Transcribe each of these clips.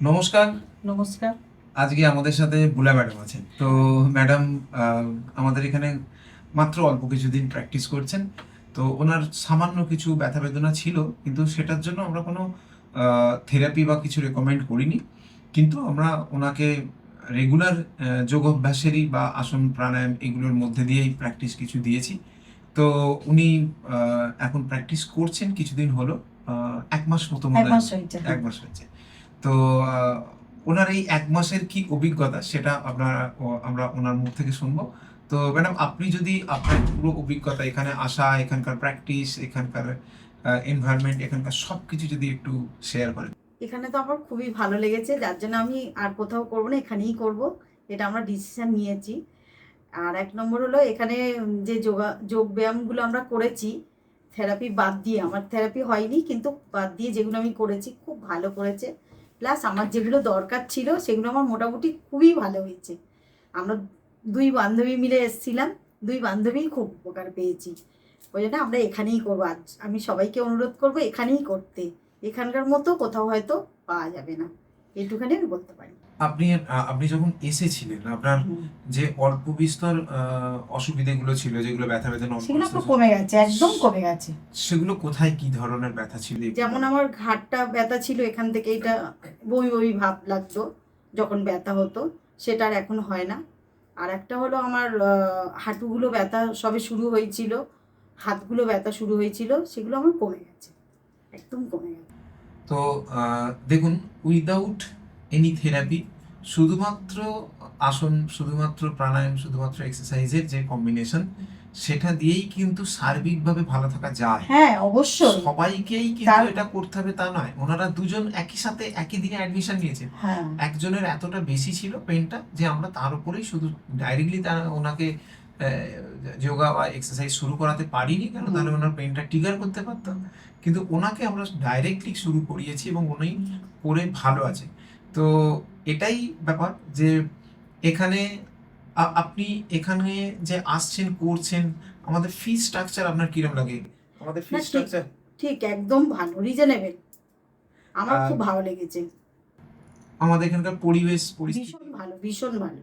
নমস্কার। নমস্কার। আজকে আমাদের সাথে বুলা ম্যাডাম আছেন। তো ম্যাডাম আমাদের এখানে মাত্র অল্প কিছুদিন প্র্যাকটিস করছেন। তো ওনার সামান্য কিছু ব্যথা বেদনা ছিল, কিন্তু সেটার জন্য আমরা কোনো থেরাপি বা কিছু রেকমেন্ড করিনি। কিন্তু আমরা ওনাকে রেগুলার যোগ অভ্যাসেরই বা আসন প্রাণায়াম এগুলোর মধ্যে দিয়েই প্র্যাকটিস কিছু দিয়েছি। তো উনি এখন প্র্যাকটিস করছেন কিছুদিন হলো, 1 মাস মতো মনে 1 মাস হয়েছে। 1 মাস হয়েছে। তো ওনার এই 1 মাসের কি অভিজ্ঞতা সেটা আমরা ওনার মুখ থেকে শুনবো। তো ম্যাডাম, আপনি যদি আপনার পুরো অভিজ্ঞতা, এখানে আসা, এখানকার প্র্যাকটিস, এখানকার এনভায়রনমেন্ট, এখানকার সবকিছু যদি একটু শেয়ার করেন। এখানে তো আমার খুবই ভালো লেগেছে, যার জন্য আমি আর কোথাও করবো না, এখানেই করব। এটা আমরা ডিসিশন নিয়েছি। আর 1 নম্বর হলো এখানে যে যোগ ব্যায়ামগুলো আমরা করেছি, থেরাপি বাদ দিয়ে, আমার থেরাপি হয়নি কিন্তু বাদ দিয়ে যেগুলো আমি করেছি খুব ভালো করেছে। প্লাস আমার যেগুলো দরকার ছিল সেগুলো আমার মোটামুটি খুবই ভালো হয়েছে। আমরা 2 বান্ধবী মিলে এসেছিলাম, 2 বান্ধবীই খুব উপকার পেয়েছি। ওই জন্য আমরা এখানেই করবো। আজ আমি সবাইকে অনুরোধ করবো এখানেই করতে। এখানকার মতো কোথাও হয়তো পাওয়া যাবে না, এইটুখানি আমি বলতে পারি। আপনি আপনি যখন এসেছিলেন, আপনার যে অল্প বিস্তর অসুবিধাগুলো ছিল, যেগুলো ব্যথা বেদনা সেগুলো আপনার কমে গেছে, একদম কমে গেছে। সেগুলো কোথায়, কি ধরনের ব্যথা ছিল? যেমন আমার ঘাড়টা ব্যথা ছিল, এখান থেকে এটা বমি বমি ভাব লাগতো যখন ব্যথা হতো, সেটা আর এখন হয় না। আর একটা হলো আমার হাঁটুগুলো ব্যথা সবে শুরু হয়েছিল, হাতগুলো ব্যথা শুরু হয়েছিল, সেগুলো আমার কমে গেছে, একদম কমে গেছে। তো দেখুন, উইদাউট এনি থেরাপি, শুধুমাত্র আসন, শুধুমাত্র প্রাণায়াম, শুধুমাত্র এক্সারসাইজের যে কম্বিনেশন, সেটা দিয়েই কিন্তু সার্বিকভাবে ভালো থাকা যায়। হ্যাঁ, অবশ্যই। সবাইকেই কিন্তু এটা করতে হবে তা নয়। ওনারা দুজন একই সাথে একই দিনে অ্যাডমিশন নিয়েছেন। হ্যাঁ, একজনের এতটা বেশি ছিল পেনটা যে আমরা তার উপরেই শুধু ডাইরেক্টলি ওনাকে যোগা বা এক্সারসাইজ শুরু করাতে পারিনি, কেন তাহলে ওনার পেনটা ট্রিগার করতে পারতাম। কিন্তু ওনাকে আমরা ডাইরেক্টলি শুরু করিয়েছি এবং উনি করে ভালো আছে। তো এটাই ব্যাপার যে এখানে আপনি এখানে যে আসছেন, করছেন, আমাদের ফি স্ট্রাকচার আপনার কিরকম লাগে? আমাদের ফি না, ঠিক স্ট্রাকচার ঠিক একদম ভালো, রিজনেবল। আমার খুব ভালো লেগেছে। আমাদের এখানকার পরিবেশ পরিস্থিতি ভীষণ ভালো, ভীষণ ভালো।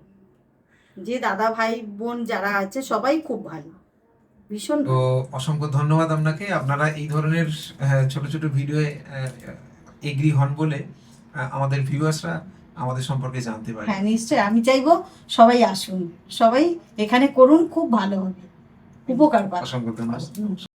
যে দাদা ভাই বোন যারা আছে সবাই খুব ভালো, ভীষণ তো ভালো। অসংখ্য ধন্যবাদ আপনাকে। আপনারা এই ধরনের ছোট ছোট ভিডিওয়ে এগ্রি হন বলে আমাদের ভিউয়ার্সরা আমাদের সম্পর্কে জানতে পারে। হ্যাঁ, নিশ্চয়ই। আমি চাইবো সবাই আসুন, সবাই এখানে করুন, খুব ভালো হবে, উপকার পাবেন। অসংখ্য ধন্যবাদ।